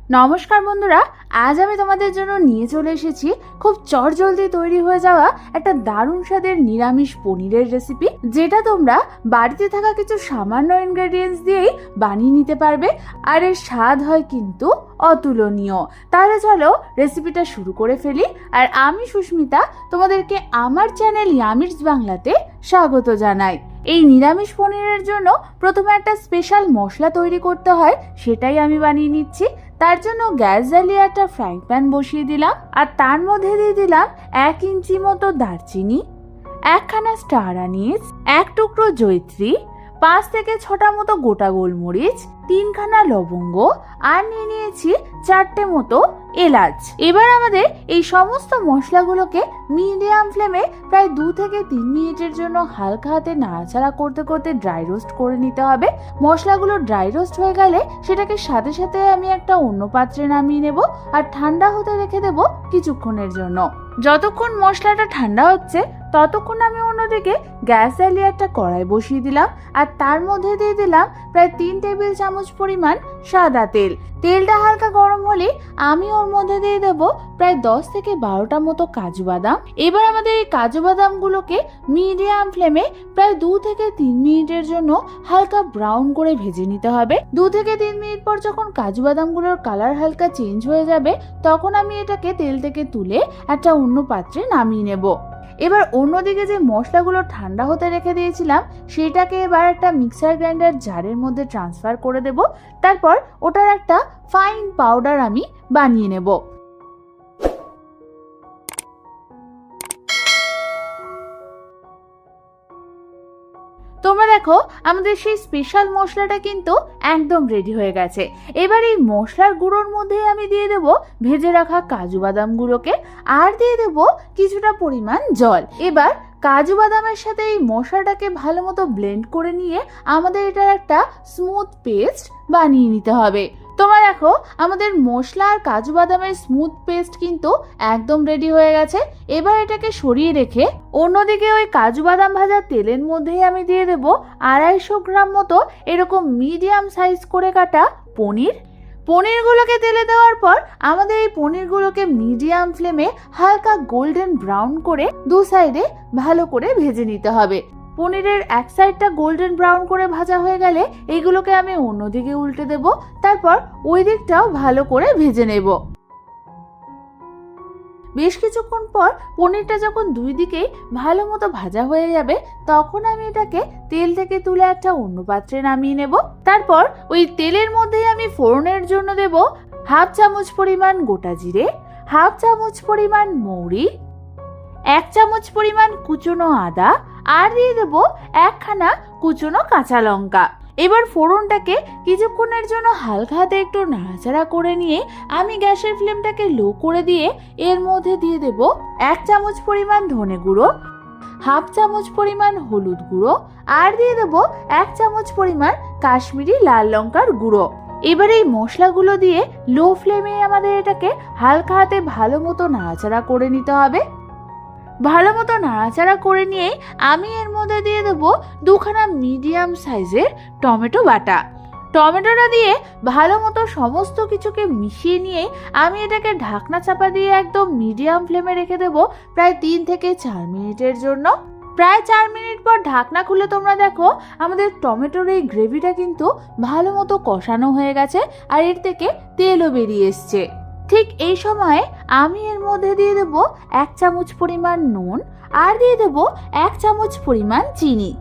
নমস্কার বন্ধুরা, আজ আমি তোমাদের জন্য নিয়ে চলে এসেছি খুব চটজলদি তৈরি হয়ে যাওয়া একটা দারুণ স্বাদের নিরামিষ পনিরের রেসিপি, যেটা তোমরা বাড়িতে থাকা কিছু সামান্য ইনগ্রেডিয়েন্টস দিয়েই বানিয়ে নিতে পারবে। আর এর স্বাদ হয় কিন্তু অতুলনীয়। তাহলে চলো রেসিপিটা শুরু করে ফেলি। আর আমি সুস্মিতা তোমাদেরকে আমার চ্যানেল ইয়ামির্স বাংলাতে স্বাগত জানাই। এই নিরামিষ পনিরের জন্য প্রথমে একটা স্পেশাল মশলা তৈরি করতে হয়, সেটাই আমি বানিয়ে নিচ্ছি। তার জন্য গ্যাস জ্বালিয়ে একটা ফ্রাইং প্যান বসিয়ে দিলাম, আর তার মধ্যে দিয়ে দিলাম 1 ইঞ্চি মতো দারচিনি, একখানা স্টার আনিস, 1 টুকরো জয়িত্রী, 5 থেকে 6টা মতো গোটা গোলমরিচ, 3খানা লবঙ্গ, আর নিয়ে নিয়েছি 4টে মতো এলাচ। এবার আমাদের এই সমস্ত মশলাগুলোকে মিডিয়াম ফ্লেমে প্রায় 2 থেকে 3 মিনিটের জন্য হালকা হাতে নাড়াচাড়া করতে করতে ড্রাই রোস্ট করে নিতে হবে। মশলাগুলো ড্রাই রোস্ট হয়ে গেলে সেটাকে সাথে সাথে আমি একটা অন্য পাত্রে নামিয়ে নেব আর ঠান্ডা হতে রেখে দেব কিছুক্ষণের জন্য। যতক্ষণ মশলাটা ঠান্ডা হচ্ছে ততক্ষণ আমি অন্যদিকে গ্যাস জ্বালিয়ে একটা কড়াই বসিয়ে দিলাম, আর তার মধ্যে দিয়ে দিলাম প্রায় 3 টেবিল চামচ পরিমাণ সাদা তেল। তেলটা হালকা গরম হলে আমি ওর মধ্যে দিয়ে দেবো প্রায় 10 থেকে 12টা মতো কাজু বাদাম। এবার আমাদের এই কাজু বাদামগুলোকে মিডিয়াম ফ্লেমে প্রায় 2 থেকে 3 মিনিটের জন্য হালকা ব্রাউন করে ভেজে নিতে হবে। 2 থেকে 3 মিনিট পর যখন কাজু বাদামগুলোর কালার হালকা চেঞ্জ হয়ে যাবে, তখন আমি এটাকে তেল থেকে তুলে একটা অন্য পাত্রে নামিয়ে নেব। এবার অন্যদিকে যে মশলাগুলো ঠান্ডা হতে রেখে দিয়েছিলাম, সেটাকে এবার একটা মিক্সার গ্রাইন্ডার জারের মধ্যে ট্রান্সফার করে দেব। তারপর ওটার একটা ফাইন পাউডার আমি বানিয়ে নেব। তোমরা দেখো আমাদের সেই স্পেশাল মশলাটা কিন্তু একদম রেডি হয়ে গেছে। এবার এই মশলার গুঁড়োর মধ্যে আমি দিয়ে দেব ভেজে রাখা কাজু বাদামগুলোকে, আর দিয়ে দেব কিছুটা পরিমাণ জল। এবার কাজু বাদামের সাথে এই মশলাটাকে ভালো মতো ব্লেন্ড করে নিয়ে আমাদের এটার একটা স্মুথ পেস্ট বানিয়ে নিতে হবে। তোমরা দেখো আমাদের মশলা আর কাজু বাদামের স্মুথ পেস্ট কিন্তু একদম রেডি হয়ে গেছে। এবার এটাকে সরিয়ে রেখে অন্যদিকে ওই কাজু বাদাম ভাজা তেলের মধ্যেই আমি দিয়ে দেব 250 গ্রাম মতো এরকম মিডিয়াম সাইজ করে কাটা পনিরগুলোকে তেলে দেওয়ার পর আমাদের এই পনিরগুলোকে মিডিয়াম ফ্লেমে হালকা গোল্ডেন ব্রাউন করে 2 সাইডে ভালো করে ভেজে নিতে হবে। পনিরের এক সাইডটা গোল্ডেন ব্রাউন করে ভাজা হয়ে গেলে এইগুলোকে আমি অন্যদিকে উল্টে দেব, তারপর ওই দিকটাও ভালো করে ভেজে নেব। বেশ কিছুক্ষণ পর পনিরটা যখন 2 দিকেই ভালো মতো ভাজা হয়ে যাবে, তখন আমি এটাকে তেল থেকে তুলে একটা অন্য পাত্রে নামিয়ে নেব। তারপর ওই তেলের মধ্যেই আমি ফোড়নের জন্য দেব 1/2 চামচ পরিমাণ গোটা জিরে, 1/2 চামচ পরিমাণ মৌরি, 1 চামচ পরিমাণ কুচনো আদা, আর দিয়ে দেবো 1খানা কুচনো কাঁচা লঙ্কা। এবার ফোড়নটাকে কিছুক্ষণের জন্য হালকা হাতে একটু নাড়াচাড়া করে নিয়ে আমি গ্যাসের ফ্লেমটাকে লো করে দিয়ে এর মধ্যে দিয়ে দেব 1 চামচ পরিমাণ ধনে গুঁড়ো, 1/2 চামচ পরিমাণ হলুদ গুঁড়ো, আর দিয়ে দেব 1 চামচ পরিমাণ কাশ্মীরি লাল লঙ্কার গুঁড়ো। এবার এই মশলাগুলো দিয়ে লো ফ্লেমে আমাদের এটাকে হালকা হাতে ভালো মতো নাড়াচাড়া করে নিতে হবে। ভালো মতো নাড়াচাড়া করে নিয়ে আমি এর মধ্যে দিয়ে দেবো 2খানা মিডিয়াম সাইজের টমেটো বাটা। টমেটোটা দিয়ে ভালো মতো সমস্ত কিছুকে মিশিয়ে নিয়ে আমি এটাকে ঢাকনা চাপা দিয়ে একদম মিডিয়াম ফ্লেমে রেখে দেবো প্রায় 3 থেকে 4 মিনিটের জন্য। প্রায় 4 মিনিট পর ঢাকনা খুলে তোমরা দেখো আমাদের টমেটোর এই গ্রেভিটা কিন্তু ভালো মতো কষানো হয়ে গেছে, আর এর থেকে তেলও বেরিয়ে এসছে। ঠিক এই সময় আমি এর মধ্যে দিয়ে দেব 1 চামচ পরিমাণ নুন, আর দিয়ে দেব 1 চামচ পরিমাণ চিনি।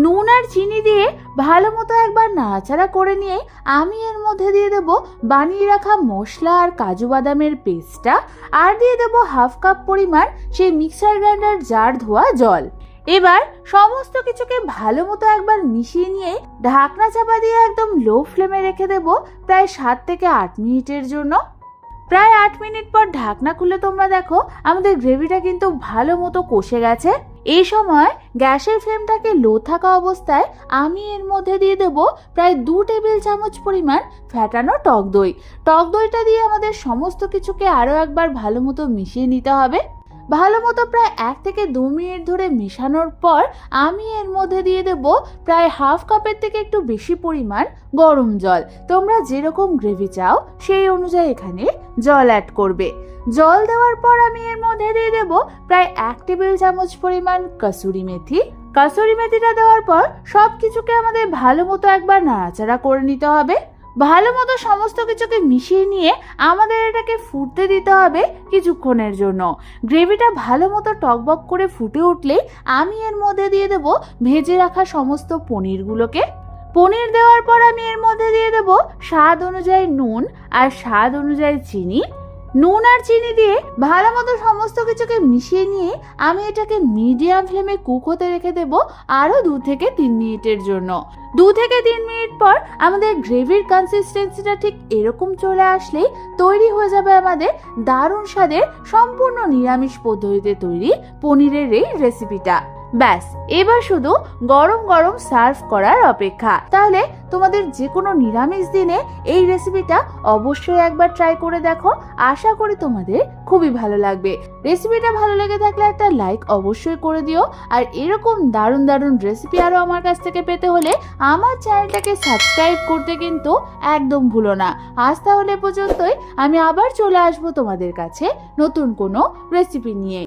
নুন আর চিনি দিয়ে ভালো মতো একবার নাড়াচাড়া করে নিয়ে আমি এর মধ্যে দিয়ে দেব বানিয়ে রাখা মশলা আর কাজু বাদামের পেস্টটা, আর দিয়ে দেব 1/2 কাপ পরিমাণ সেই মিক্সার গ্রাইন্ডার জার ধোয়া জল। এবার সমস্ত কিছুকে ভালো মতো একবার মিশিয়ে নিয়ে ঢাকনা চাপা দিয়ে একদম লো ফ্লেমে রেখে দেব প্রায় 7 থেকে 8 মিনিটের জন্য। প্রায় 8 মিনিট পর ঢাকনা খুলে তোমরা দেখো আমাদের গ্রেভিটা কিন্তু ভালো মতো কষে গেছে। এই সময় গ্যাসের ফ্লেমটাকে লো থাকা অবস্থায় আমি এর মধ্যে দিয়ে দেব প্রায় 2 টেবিল চামচ পরিমাণ ফ্যাটানো টক দই। টক দইটা দিয়ে আমাদের সমস্ত কিছুকে আরও একবার ভালো মতো মিশিয়ে নিতে হবে। ভালো মতো প্রায় 1 থেকে 2 মিনিট ধরে মেশানোর পর আমি এর মধ্যে দিয়ে দেব প্রায় হাফ কাপের থেকে একটু বেশি পরিমাণ গরম জল। তোমরা যেরকম গ্রেভি চাও সেই অনুযায়ী এখানে জল অ্যাড করবে। জল দেওয়ার পর আমি এর মধ্যে দিয়ে দেব প্রায় 1 টেবিল চামচ পরিমাণ কাসুরি মেথি। কাসুরি মেথিটা দেওয়ার পর সবকিছুকে আমাদের ভালো মতো একবার নাড়াচাড়া করে নিতে হবে। ভালো মতো সমস্ত কিছুকে মিশিয়ে নিয়ে আমাদের এটাকে ফুটতে দিতে হবে কিছুক্ষণের জন্য। গ্রেভিটা ভালো মতো টকবক করে ফুটে উঠলেই আমি এর মধ্যে দিয়ে দেব ভেজে রাখা সমস্ত পনিরগুলোকে। পনির দেওয়ার পর আমি এর মধ্যে দিয়ে দেব স্বাদ অনুযায়ী নুন আর স্বাদ অনুযায়ী চিনি। নুন আর চিনি দিয়ে ভালো মতো সমস্ত কিছুকে মিশিয়ে নিয়ে আমি এটাকে মিডিয়াম ফ্লেমে কুক হতে রেখে দেব আরও 2 থেকে 3 মিনিটের জন্য। 2 থেকে 3 মিনিট পর আমাদের গ্রেভির কনসিস্টেন্সিটা ঠিক এরকম চলে আসলেই তৈরি হয়ে যাবে আমাদের দারুণ স্বাদের সম্পূর্ণ নিরামিষ পদ্ধতিতে তৈরি পনিরের এই রেসিপিটা। ব্যাস, এবার শুধু গরম গরম সার্ভ করার অপেক্ষা। তাহলে তোমাদের যে কোনো নিরামিষ দিনে এই রেসিপিটা অবশ্যই একবার ট্রাই করে দেখো। আশা করি তোমাদের খুবই ভালো লাগবে। রেসিপিটা ভালো লেগে থাকলে একটা লাইক অবশ্যই করে দিও। আর এরকম দারুণ দারুণ রেসিপি আরও আমার কাছ থেকে পেতে হলে আমার চ্যানেলটাকে সাবস্ক্রাইব করতে কিন্তু একদম ভুলো না। আজ তাহলে পর্যন্তই, আমি আবার চলে আসবো তোমাদের কাছে নতুন কোনো রেসিপি নিয়ে।